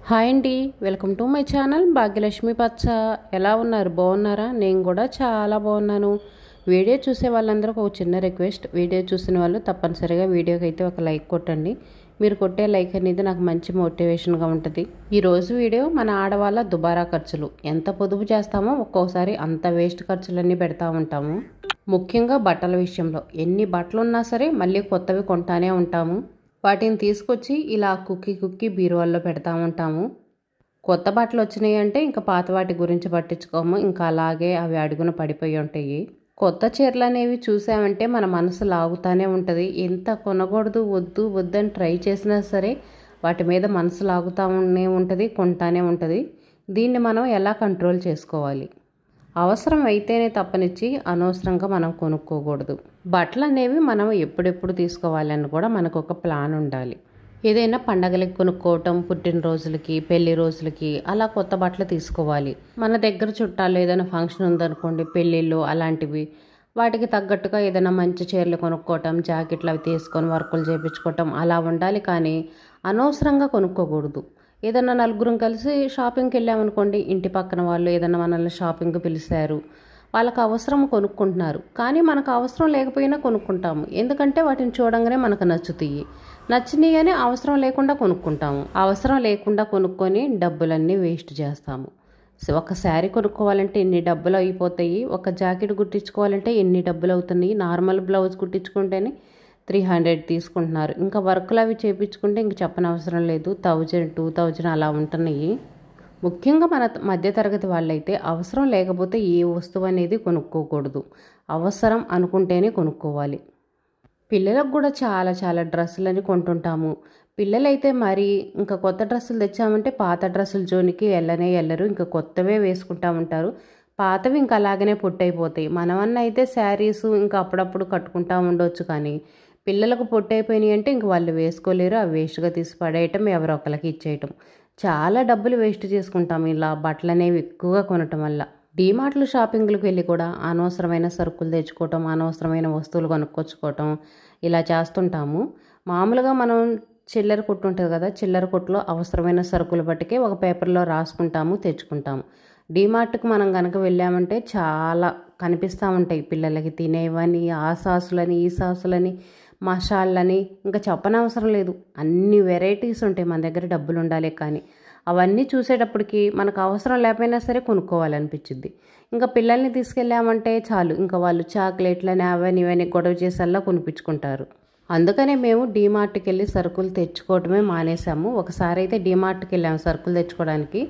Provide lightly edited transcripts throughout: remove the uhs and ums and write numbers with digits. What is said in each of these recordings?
Hi అండి, welcome to my channel Bhagyalakshmi పచ్చ. ఎలా ఉన్నారు? బాగున్నారా? నేను కూడా చాలా బాగున్నాను. వీడియో చూసే వాళ్ళందరూ ఒక చిన్న రిక్వెస్ట్, వీడియో చూసిన వాళ్ళు తప్పనిసరిగా వీడియోకి అయితే ఒక లైక్ కొట్టండి. మీరు కొట్టే లైక్ అనేది నాకు మంచి మోటివేషన్గా ఉంటుంది. ఈరోజు వీడియో మన ఆడవాళ్ళ దుబారా ఖర్చులు. ఎంత పొదుపు చేస్తామో ఒక్కోసారి అంత వేస్ట్ ఖర్చులన్నీ పెడతా ఉంటాము. ముఖ్యంగా బట్టల విషయంలో ఎన్ని బట్టలు ఉన్నా సరే మళ్ళీ కొత్తవి కొంటానే ఉంటాము. వాటిని తీసుకొచ్చి ఇలా కుక్కి బీరువాల్లో పెడతా ఉంటాము. కొత్త బట్టలు వచ్చినాయి అంటే ఇంకా పాత వాటి గురించి పట్టించుకోము, ఇంకా అలాగే అవి అడుగున పడిపోయి ఉంటాయి. కొత్త చీరలు అనేవి చూసామంటే మన మనసు లాగుతానే ఉంటుంది. ఎంత కొనకూడదు వద్దు వద్దని ట్రై చేసినా సరే వాటి మీద మనసు లాగుతానే ఉంటుంది, కొంటానే ఉంటుంది. దీన్ని మనం ఎలా కంట్రోల్ చేసుకోవాలి? అవసరం అయితేనే తప్పనిచ్చి అనవసరంగా మనం కొనుక్కోకూడదు. బట్టలు అనేవి మనం ఎప్పుడెప్పుడు తీసుకోవాలని కూడా మనకు ఒక ప్లాన్ ఉండాలి. ఏదైనా పండగలకి కొనుక్కోవటం, పుట్టినరోజులకి, పెళ్లి రోజులకి అలా కొత్త బట్టలు తీసుకోవాలి. మన దగ్గర చుట్టాలు ఏదైనా ఫంక్షన్ ఉందనుకోండి, పెళ్ళిళ్ళు అలాంటివి, వాటికి తగ్గట్టుగా ఏదైనా మంచి చీరలు కొనుక్కోవటం, జాకెట్లు అవి తీసుకొని వర్కులు చేయించుకోవటం అలా ఉండాలి. కానీ అనవసరంగా కొనుక్కోకూడదు. ఏదన్నా నలుగురం కలిసి షాపింగ్కి వెళ్ళామనుకోండి, ఇంటి పక్కన వాళ్ళు ఏదన్నా మనల్ని షాపింగ్కి పిలిచారు, వాళ్ళకి అవసరం కొనుక్కుంటున్నారు, కానీ మనకు అవసరం లేకపోయినా కొనుక్కుంటాము. ఎందుకంటే వాటిని చూడంగానే మనకు నచ్చినాయి అని అవసరం లేకుండా కొనుక్కుంటాము. అవసరం లేకుండా కొనుక్కొని డబ్బులన్నీ వేస్ట్ చేస్తాము. ఒక శారీ కొనుక్కోవాలంటే ఎన్ని డబ్బులు అయిపోతాయి, ఒక జాకెట్ కుట్టించుకోవాలంటే ఎన్ని డబ్బులు అవుతున్నాయి. నార్మల్ బ్లౌజ్ కుట్టించుకుంటేనే 300 తీసుకుంటున్నారు. ఇంకా వర్కులు అవి చేయించుకుంటే ఇంక చెప్పనవసరం లేదు, 1000, 2000 అలా ఉంటున్నాయి. ముఖ్యంగా మన మధ్యతరగతి వాళ్ళైతే అవసరం లేకపోతే ఏ వస్తువు అనేది కొనుక్కోకూడదు. అవసరం అనుకుంటేనే కొనుక్కోవాలి. పిల్లలకు కూడా చాలా డ్రెస్సులని కొంటుంటాము. పిల్లలైతే మరి ఇంకా కొత్త డ్రెస్సులు తెచ్చామంటే పాత డ్రెస్సుల జోనికి వెళ్ళరు. ఇంకా కొత్తవే వేసుకుంటా ఉంటారు. పాతవి ఇంకా అలాగనే పొట్టయిపోతాయి. మనమన్నా అయితే శారీస్ ఇంకా అప్పుడప్పుడు కట్టుకుంటా ఉండొచ్చు, కానీ పిల్లలకు పొట్టయిపోయినాయి అంటే ఇంక వాళ్ళు వేసుకోలేరు. అవి వేస్ట్గా తీసి పడేయటం, ఎవరో ఒకరికి ఇచ్చేయటం. చాలా డబ్బులు వేస్ట్ చేసుకుంటాము ఇలా బట్టలు అనేవి ఎక్కువగా కొనటం వల్ల. డీమార్ట్లు, షాపింగ్లకు వెళ్ళి కూడా అనవసరమైన సరుకులు తెచ్చుకోవటం, అనవసరమైన వస్తువులు కొనుక్కొచ్చుకోవటం ఇలా చేస్తుంటాము. మామూలుగా మనం చిల్లర కొట్టు ఉంటుంది కదా, చిల్లర కొట్టులో అవసరమైన సరుకులు బట్టికే ఒక పేపర్లో రాసుకుంటాము, తెచ్చుకుంటాము. డీమార్ట్కి మనం కనుక వెళ్ళామంటే చాలా కనిపిస్తూ ఉంటాయి. పిల్లలకి తినేవని, ఆ సాసులని, ఈ సాసులని, మసాలని, ఇంకా చెప్పనవసరం లేదు. అన్ని వెరైటీస్ ఉంటాయి. మన దగ్గర డబ్బులు ఉండాలి, కానీ అవన్నీ చూసేటప్పటికి మనకు అవసరం లేకపోయినా సరే కొనుక్కోవాలనిపించింది. ఇంకా పిల్లల్ని తీసుకెళ్ళామంటే చాలు, ఇంకా వాళ్ళు చాక్లెట్లని అవని ఇవన్నీ గొడవ చేసేలా కొనిపించుకుంటారు. అందుకనే మేము డీమార్ట్కి వెళ్ళి సరుకులు తెచ్చుకోవటమే మానేసాము. ఒకసారి అయితే డీమార్ట్కి వెళ్ళాము సరుకులు తెచ్చుకోవడానికి.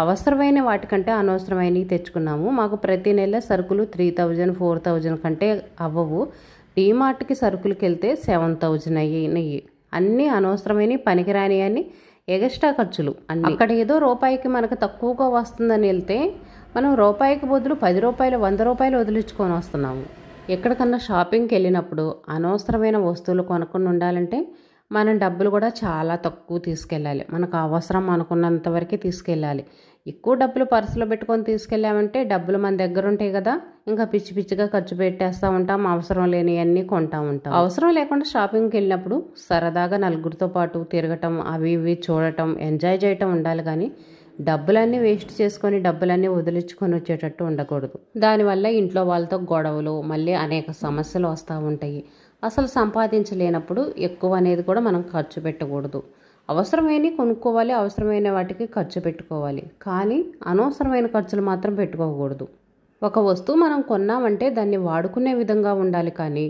అవసరమైన వాటికంటే అనవసరమైనవి తెచ్చుకున్నాము. మాకు ప్రతి నెల సరుకులు 3000, 4000 కంటే అవ్వవు. డీమార్ట్కి సరుకులకి వెళ్తే 7000 అయినాయి. అన్నీ అనవసరమైనవి, పనికిరాని అని ఎగస్ట్రా ఖర్చులు అన్నీ. అక్కడ ఏదో రూపాయికి మనకు తక్కువగా వస్తుందని వెళ్తే మనం రూపాయికి బదులు 10 రూపాయలు, 100 రూపాయలు వదిలించుకొని వస్తున్నాము. ఎక్కడికన్నా షాపింగ్కి వెళ్ళినప్పుడు అనవసరమైన వస్తువులు కొనకుండా ఉండాలంటే మనం డబ్బులు కూడా చాలా తక్కువ తీసుకెళ్ళాలి. మనకు అవసరం అనుకున్నంత వరకే తీసుకెళ్ళాలి. ఎక్కువ డబ్బులు పర్సులో పెట్టుకొని తీసుకెళ్ళామంటే డబ్బులు మన దగ్గర ఉంటాయి కదా, ఇంకా పిచ్చిగా ఖర్చు పెట్టేస్తూ ఉంటాం. అవసరం లేనివన్నీ కొంటా ఉంటాం. అవసరం లేకుండా షాపింగ్కి వెళ్ళినప్పుడు సరదాగా నలుగురితో పాటు తిరగటం, అవి ఇవి చూడటం, ఎంజాయ్ చేయటం ఉండాలి. కానీ డబ్బులన్నీ వేస్ట్ చేసుకొని డబ్బులన్నీ వదిలించుకొని వచ్చేటట్టు ఉండకూడదు. దానివల్ల ఇంట్లో వాళ్ళతో గొడవలు, మళ్ళీ అనేక సమస్యలు వస్తూ ఉంటాయి. అసలు సంపాదించలేనప్పుడు ఎక్కువ అనేది కూడా మనం ఖర్చు పెట్టకూడదు. అవసరమైనవి కొనుక్కోవాలి, అవసరమైన వాటికి ఖర్చు పెట్టుకోవాలి, కానీ అనవసరమైన ఖర్చులు మాత్రం పెట్టుకోకూడదు. ఒక వస్తువు మనం కొన్నామంటే దాన్ని వాడుకునే విధంగా ఉండాలి, కానీ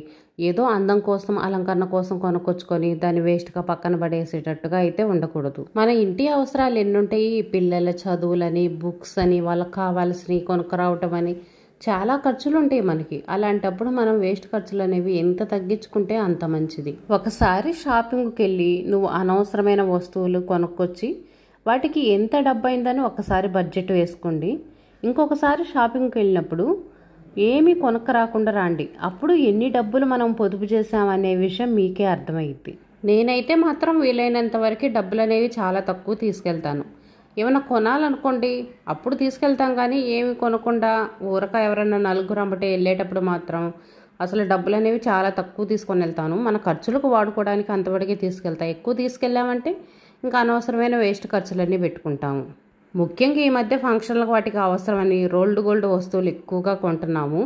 ఏదో అందం కోసం, అలంకరణ కోసం కొనుక్కొచ్చుకొని దాన్ని వేస్ట్గా పక్కన పడేసేటట్టుగా అయితే ఉండకూడదు. మన ఇంటి అవసరాలు ఎన్నుంటాయి, పిల్లల చదువులని, బుక్స్ అని, వాళ్ళకి కావాల్సినవి కొనుక్కరావటం అని చాలా ఖర్చులు ఉంటాయి మనకి. అలాంటప్పుడు మనం వేస్ట్ ఖర్చులు అనేవి ఎంత తగ్గించుకుంటే అంత మంచిది. ఒకసారి షాపింగ్కి వెళ్ళి నువ్వు అనవసరమైన వస్తువులు కొనుక్కొచ్చి వాటికి ఎంత డబ్బు అయిందని ఒకసారి బడ్జెట్ వేసుకోండి. ఇంకొకసారి షాపింగ్కి వెళ్ళినప్పుడు ఏమీ కొనక్క రాకుండా రండి. అప్పుడు ఎన్ని డబ్బులు మనం పొదుపు చేసామనే విషయం మీకే అర్థమైద్ది. నేనైతే మాత్రం వీలైనంత వరకు డబ్బులు అనేవి చాలా తక్కువ తీసుకెళ్తాను. ఏమైనా కొనాలనుకోండి అప్పుడు తీసుకెళ్తాం, కానీ ఏమి కొనకుండా ఊరక ఎవరైనా నలుగురు అమ్మటే వెళ్ళేటప్పుడు మాత్రం అసలు డబ్బులు అనేవి చాలా తక్కువ తీసుకొని వెళ్తాను. మన ఖర్చులకు వాడుకోవడానికి అంతవరకే తీసుకెళ్తా. ఎక్కువ తీసుకెళ్ళామంటే ఇంకా అనవసరమైన వేస్ట్ ఖర్చులన్నీ పెట్టుకుంటాము. ముఖ్యంగా ఈ మధ్య ఫంక్షన్లకు వాటికి అవసరమని రోల్డ్ గోల్డ్ వస్తువులు ఎక్కువగా కొంటున్నాము.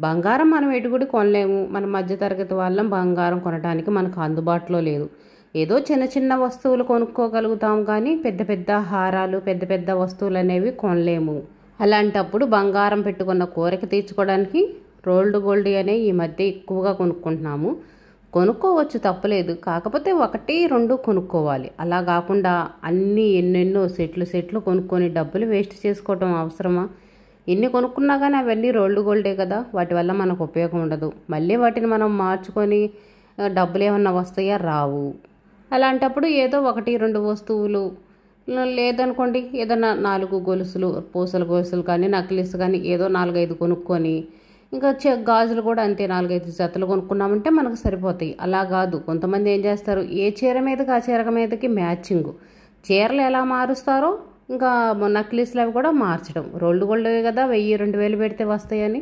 బంగారం మనం ఎటుగుడి కొనలేము. మన మధ్యతరగతి వాళ్ళం బంగారం కొనడానికి మనకు అందుబాటులో లేదు. ఏదో చిన్న చిన్న వస్తువులు కొనుక్కోగలుగుతాం కానీ పెద్ద పెద్ద హారాలు పెద్ద పెద్ద వస్తువులు అనేవి కొనలేము. అలాంటప్పుడు బంగారం పెట్టుకున్న కోరిక తీర్చుకోవడానికి రోల్డ్ గోల్డ్ అనే ఈ మధ్య ఎక్కువగా కొనుక్కుంటున్నాము. కొనుక్కోవచ్చు, తప్పలేదు. కాకపోతే 1, 2 కొనుక్కోవాలి. అలా కాకుండా అన్నీ ఎన్నెన్నో సెట్లు కొనుక్కొని డబ్బులు వేస్ట్ చేసుకోవటం అవసరమా? ఎన్ని కొనుక్కున్నా కానీ అవన్నీ రోల్డ్ గోల్డే కదా, వాటి వల్ల మనకు ఉపయోగం ఉండదు. మళ్ళీ వాటిని మనం మార్చుకొని డబ్బులు ఏమన్నా వస్తాయా? రావు. అలాంటప్పుడు ఏదో 1, 2 వస్తువులు, లేదనుకోండి ఏదన్నా 4 గొలుసులు, పూసల గొలుసులు కానీ నక్లీస్ కానీ ఏదో 4, 5 కొనుక్కొని, ఇంకా గాజులు కూడా అంతే 4, 5 జతలు కొనుక్కున్నామంటే మనకు సరిపోతాయి. అలా కాదు, కొంతమంది ఏం చేస్తారు, ఏ చీర మీదకి ఆ చీర మీదకి మ్యాచింగ్ చీరలు ఎలా మారుస్తారో ఇంకా నక్లీస్లు అవి కూడా మార్చడం. రోల్డ్ గోల్డ్ కదా, 1000, 2000 పెడితే వస్తాయని.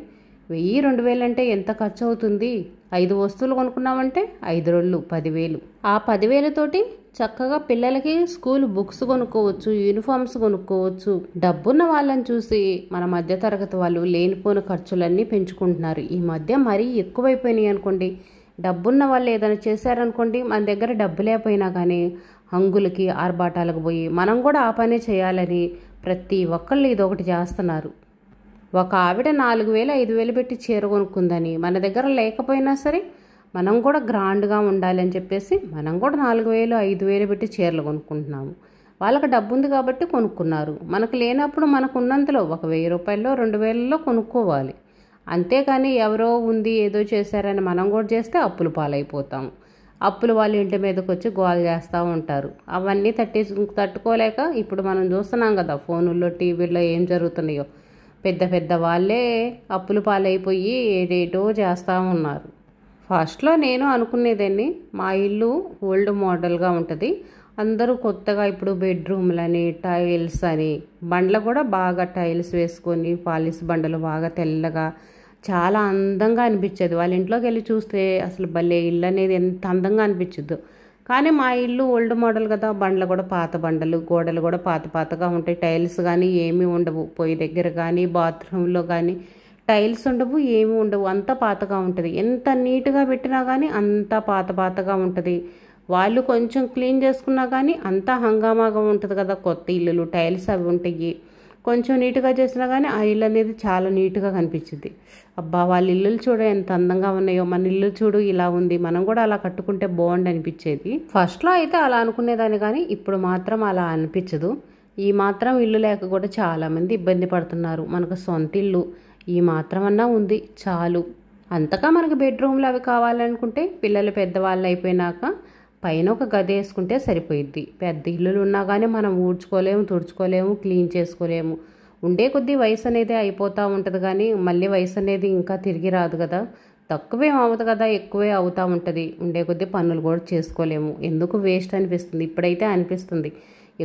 1000, 2000 అంటే ఎంత ఖర్చు అవుతుంది? 5 వస్తువులు కొనుక్కున్నామంటే 5 రోళ్ళు 10,000. ఆ 10,000తోటి చక్కగా పిల్లలకి స్కూల్ బుక్స్ కొనుక్కోవచ్చు, యూనిఫామ్స్ కొనుక్కోవచ్చు. డబ్బున్న వాళ్ళని చూసి మన మధ్యతరగతి వాళ్ళు లేనిపోయిన ఖర్చులన్నీ పెంచుకుంటున్నారు. ఈ మధ్య మరీ ఎక్కువైపోయినాయి అనుకోండి. డబ్బున్న వాళ్ళు ఏదైనా చేశారనుకోండి, మన దగ్గర డబ్బు లేకపోయినా కానీ హంగులకి ఆర్భాటాలకు పోయి మనం కూడా ఆ పనే చేయాలని ప్రతి ఒక్కళ్ళు ఇదొకటి చేస్తున్నారు. ఒక ఆవిడ 4,000, 5,000 పెట్టి చీర కొనుక్కుందని మన దగ్గర లేకపోయినా సరే మనం కూడా గ్రాండ్గా ఉండాలని చెప్పేసి మనం కూడా 4,000, 5,000 పెట్టి చీరలు కొనుక్కుంటున్నాము. వాళ్ళకి డబ్బు ఉంది కాబట్టి కొనుక్కున్నారు. మనకు లేనప్పుడు మనకు ఉన్నంతలో ఒక 1,000 రూపాయల్లో 2,000లో కొనుక్కోవాలి. అంతేకాని ఎవరో ఉంది ఏదో చేశారని మనం కూడా చేస్తే అప్పులు పాలైపోతాము. అప్పులు వాళ్ళ ఇంటి మీదకి వచ్చి గోల్ చేస్తూ ఉంటారు. అవన్నీ తట్టుకోలేక ఇప్పుడు మనం చూస్తున్నాం కదా, ఫోనుల్లో టీవీల్లో ఏం జరుగుతున్నాయో. పెద్ద పెద్ద వాళ్ళే అప్పులు పాలైపోయి ఏడేటో చేస్తూ ఉన్నారు. ఫస్ట్లో నేను అనుకునేదాన్ని మా ఇల్లు ఓల్డ్ మోడల్గా ఉంటుంది, అందరూ కొత్తగా ఇప్పుడు బెడ్రూమ్లని టైల్స్ అని బండ్లు కూడా బాగా టైల్స్ వేసుకొని పాలిష్ బండలు బాగా తెల్లగా చాలా అందంగా అనిపించేది. వాళ్ళ ఇంట్లోకి వెళ్ళి చూస్తే అసలు భలే ఇల్లు అనేది ఎంత అందంగా అనిపించద్దు. కానీ మా ఇల్లు ఓల్డ్ మోడల్ కదా, బండ్లు కూడా పాత బండలు, గోడలు కూడా పాతగా ఉంటాయి. టైల్స్ కానీ ఏమీ ఉండవు, పొయ్యి దగ్గర కానీ బాత్రూంలో కానీ టైల్స్ ఉండవు, ఏమీ ఉండవు, అంతా పాతగా ఉంటుంది. ఎంత నీట్గా పెట్టినా కానీ అంతా పాతగా ఉంటుంది. వాళ్ళు కొంచెం క్లీన్ చేసుకున్నా కానీ అంతా హంగామాగా ఉంటుంది కదా. కొత్త ఇల్లులు టైల్స్ అవి ఉంటాయి, కొంచెం నీట్గా చేసినా కానీ ఆ ఇల్లు అనేది చాలా నీట్గా కనిపించింది. అబ్బా, వాళ్ళ ఇల్లులు చూడ ఎంత అందంగా ఉన్నాయో, మన ఇల్లు చూడు ఇలా ఉంది, మనం కూడా అలా కట్టుకుంటే బాగుండి అనిపించేది. ఫస్ట్లో అయితే అలా అనుకునేదాన్ని కానీ ఇప్పుడు మాత్రం అలా అనిపించదు. ఈ మాత్రం ఇల్లు లేక కూడా చాలామంది ఇబ్బంది పడుతున్నారు. మనకు సొంత ఇల్లు ఈ మాత్రమన్నా ఉంది చాలు. అంతగా మనకు బెడ్రూమ్లు అవి కావాలనుకుంటే పిల్లలు పెద్దవాళ్ళు అయిపోయినాక పైన ఒక గది వేసుకుంటే సరిపోయిద్ది. పెద్ద ఇల్లులు ఉన్నా కానీ మనం ఊడ్చుకోలేము, తుడుచుకోలేము, క్లీన్ చేసుకోలేము. ఉండే కొద్దీ వయసు అనేది అయిపోతూ ఉంటుంది కానీ మళ్ళీ వయసు అనేది ఇంకా తిరిగి రాదు కదా. తక్కువేం అవ్వదు కదా, ఎక్కువే అవుతూ ఉంటుంది. ఉండే కొద్దీ పనులు కూడా చేసుకోలేము. ఎందుకు వేస్ట్ అనిపిస్తుంది. ఇప్పుడైతే అనిపిస్తుంది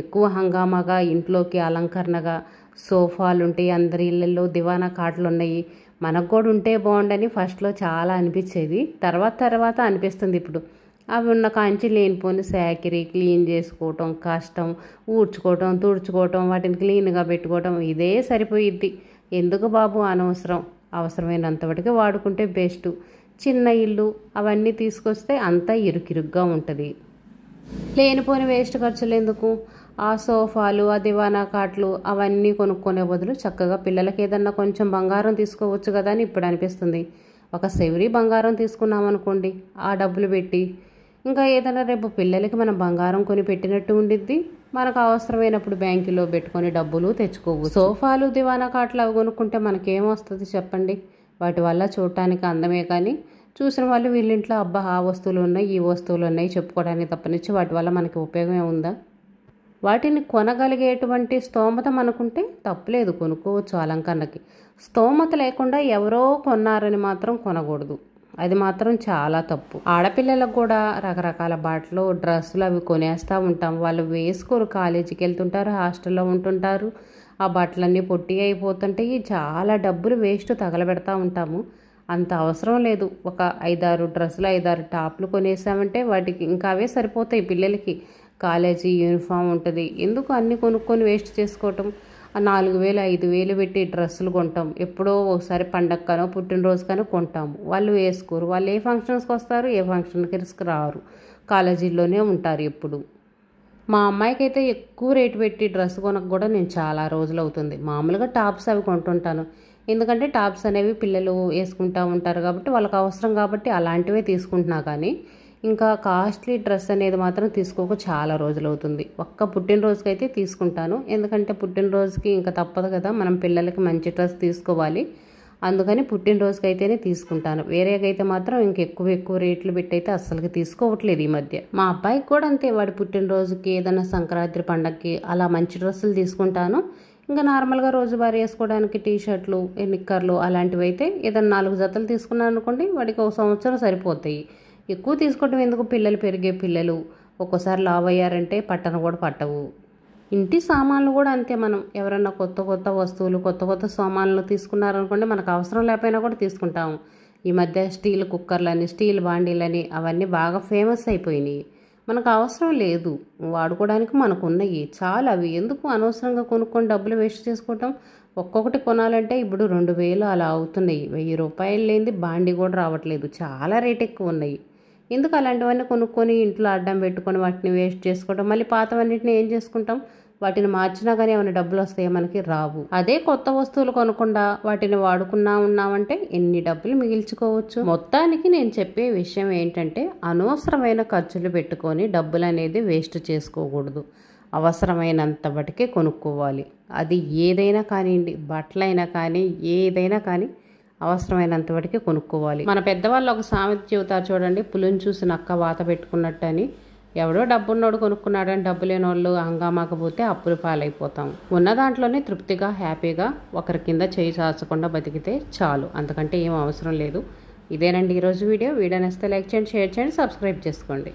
ఎక్కువ హంగామాగా ఇంట్లోకి అలంకరణగా సోఫాలు ఉంటాయి, అందరి ఇళ్ళల్లో దివానా కాట్లు ఉన్నాయి, మనకు కూడా ఉంటే బాగుండని ఫస్ట్లో చాలా అనిపించేది. తర్వాత అనిపిస్తుంది ఇప్పుడు అవి ఉన్న కాంచి లేనిపోని సేకరి క్లీన్ చేసుకోవటం కష్టం, ఊడ్చుకోవటం తుడుచుకోవటం వాటిని క్లీన్గా పెట్టుకోవటం ఇదే సరిపోయిద్ది. ఎందుకు బాబు అనవసరం, అవసరమైనంత వరకు వాడుకుంటే బెస్ట్. చిన్న ఇల్లు అవన్నీ తీసుకొస్తే అంతా ఇరుకిరుగ్గా ఉంటుంది. లేనిపోని వేస్ట్ ఖర్చులు ఎందుకు? ఆ సోఫాలు ఆ దివానా కాట్లు అవన్నీ కొనుక్కునే బదులు చక్కగా పిల్లలకి ఏదన్నా కొంచెం బంగారం తీసుకోవచ్చు కదా అని ఇప్పుడు అనిపిస్తుంది. ఒక సెవరీ బంగారం తీసుకున్నామనుకోండి, ఆ డబ్బులు పెట్టి ఇంకా ఏదైనా రేపు పిల్లలకి మనం బంగారం కొని పెట్టినట్టు ఉండిద్ది. మనకు అవసరమైనప్పుడు బ్యాంకులో పెట్టుకొని డబ్బులు తెచ్చుకోవచ్చు. సోఫాలు దివానా కాట్లు అవి కొనుక్కుంటే మనకేమొస్తుంది చెప్పండి? వాటి వల్ల చూడటానికి అందమే కానీ చూసిన వాళ్ళు వీళ్ళింట్లో అబ్బా ఆ వస్తువులు ఉన్నాయి ఈ వస్తువులు ఉన్నాయి చెప్పుకోవడానికి తప్పనిచ్చి వాటి వల్ల మనకి ఉపయోగమే ఉందా? వాటిని కొనగలిగేటువంటి స్తోమత మనకుంటే తప్పులేదు, కొనుక్కోవచ్చు అలంకరణకి. స్తోమత లేకుండా ఎవరో కొన్నారని మాత్రం కొనకూడదు, అది మాత్రం చాలా తప్పు. ఆడపిల్లలకు కూడా రకరకాల బట్టలు డ్రెస్సులు అవి కొనేస్తూ ఉంటాం. వాళ్ళు వేసుకోరు, కాలేజీకి వెళ్తుంటారు, హాస్టల్లో ఉంటుంటారు, ఆ బట్టలన్నీ పొట్టి అయిపోతుంటాయి, చాలా డబ్బులు వేస్ట్ తగలబెడతా ఉంటాము. అంత అవసరం లేదు. ఒక 5-6 డ్రెస్సులు 5-6 టాప్లు కొనేసామంటే వాటికి ఇంకా అవే సరిపోతాయి పిల్లలకి. కాలేజీ యూనిఫామ్ ఉంటుంది, ఎందుకు అన్నీ కొనుక్కొని వేస్ట్ చేసుకోవటం. ఆ 4000 5000 పెట్టి డ్రెస్సులు కొంటాం, ఎప్పుడో ఒకసారి పండగకనో పుట్టినరోజుకనో కొంటాము. వాళ్ళు వేసుకోరు, వాళ్ళు ఏ ఫంక్షన్స్కి వస్తారు, ఏ ఫంక్షన్కి రారు, కాలేజీల్లోనే ఉంటారు ఎప్పుడు. మా అమ్మాయికి అయితే ఎక్కువ రేటు పెట్టి డ్రెస్ కొనకు కూడా నేను చాలా రోజులు అవుతుంది. మామూలుగా టాప్స్ అవి కొంటుంటాను, ఎందుకంటే టాప్స్ అనేవి పిల్లలు వేసుకుంటూ ఉంటారు కాబట్టి వాళ్ళకి అవసరం కాబట్టి అలాంటివే తీసుకుంటున్నా. కానీ ఇంకా కాస్ట్లీ డ్రెస్ అనేది మాత్రం తీసుకోక చాలా రోజులు అవుతుంది. ఒక్క పుట్టినరోజుకి అయితే తీసుకుంటాను, ఎందుకంటే పుట్టినరోజుకి ఇంకా తప్పదు కదా, మనం పిల్లలకి మంచి డ్రెస్ తీసుకోవాలి, అందుకని పుట్టినరోజుకి అయితేనే తీసుకుంటాను. వేరేగైతే మాత్రం ఎక్కువ రేట్లు పెట్టి అయితే అస్సలకి తీసుకోవట్లేదు ఈ మధ్య. మా అబ్బాయికి కూడా అంతే, వాడి పుట్టినరోజుకి ఏదైనా సంక్రాంతి పండగకి అలా మంచి డ్రెస్సులు తీసుకుంటాను. ఇంకా నార్మల్గా రోజువారీ వేసుకోవడానికి టీషర్ట్లు నిక్కర్లు అలాంటివి అయితే ఏదైనా 4 జతలు తీసుకున్నాను అనుకోండి, వాడికి ఒక సంవత్సరం సరిపోతాయి. ఎక్కువ తీసుకోవటం ఎందుకు, పిల్లలు పెరిగే పిల్లలు ఒక్కోసారి లావ్ అయ్యారంటే పట్టను కూడా పట్టవు. ఇంటి సామాన్లు కూడా అంతే, మనం ఎవరన్నా కొత్త వస్తువులు కొత్త సామాన్లు తీసుకున్నారనుకోండి, మనకు అవసరం లేకపోయినా కూడా తీసుకుంటాము. ఈ మధ్య స్టీల్ కుక్కర్లని స్టీల్ బాండీలని అవన్నీ బాగా ఫేమస్ అయిపోయినాయి. మనకు అవసరం లేదు, వాడుకోవడానికి మనకు ఉన్నాయి చాలా, అవి ఎందుకు అనవసరంగా కొనుక్కొని డబ్బులు వేస్ట్ చేసుకోవటం. ఒక్కొక్కటి కొనాలంటే ఇప్పుడు 2000 అలా అవుతున్నాయి. 1000 రూపాయలు లేనిది బాండీ కూడా రావట్లేదు, చాలా రేట్ ఎక్కువ ఉన్నాయి. ఎందుకు అలాంటివన్నీ కొనుక్కొని ఇంట్లో అడ్డం పెట్టుకొని వాటిని వేస్ట్ చేసుకోవడం. మళ్ళీ పాతవన్నిటిని ఏం చేసుకుంటాం, వాటిని మార్చినా కానీ ఏమైనా డబ్బులు వస్తాయో, మనకి రావు. అదే కొత్త వస్తువులు కొనకుండా వాటిని ఉన్నామంటే ఎన్ని డబ్బులు మిగిల్చుకోవచ్చు. మొత్తానికి నేను చెప్పే విషయం ఏంటంటే, అనవసరమైన ఖర్చులు పెట్టుకొని డబ్బులు అనేది వేస్ట్ చేసుకోకూడదు. అవసరమైనంత బటికే కొనుక్కోవాలి. అది ఏదైనా కానివ్వండి, బట్టలైనా కానీ ఏదైనా కానీ అవసరమైనంత వరకు కొనుక్కోవాలి. మన పెద్దవాళ్ళు ఒక సామెత చెబుతారు చూడండి, పులిని చూసి నక్క వాత పెట్టుకున్నట్టు అని. ఎవడో డబ్బున్నోడు కొనుక్కున్నాడని డబ్బు లేని వాళ్ళు హంగామాకపోతే అప్పులు పాలైపోతాం. ఉన్న దాంట్లోనే తృప్తిగా హ్యాపీగా ఒకరి కింద చేయి చాచకుండా బతికితే చాలు, అంతకంటే ఏం అవసరం లేదు. ఇదేనండి ఈరోజు వీడియో నచ్చితే లైక్ చేయండి, షేర్ చేయండి, సబ్స్క్రైబ్ చేసుకోండి.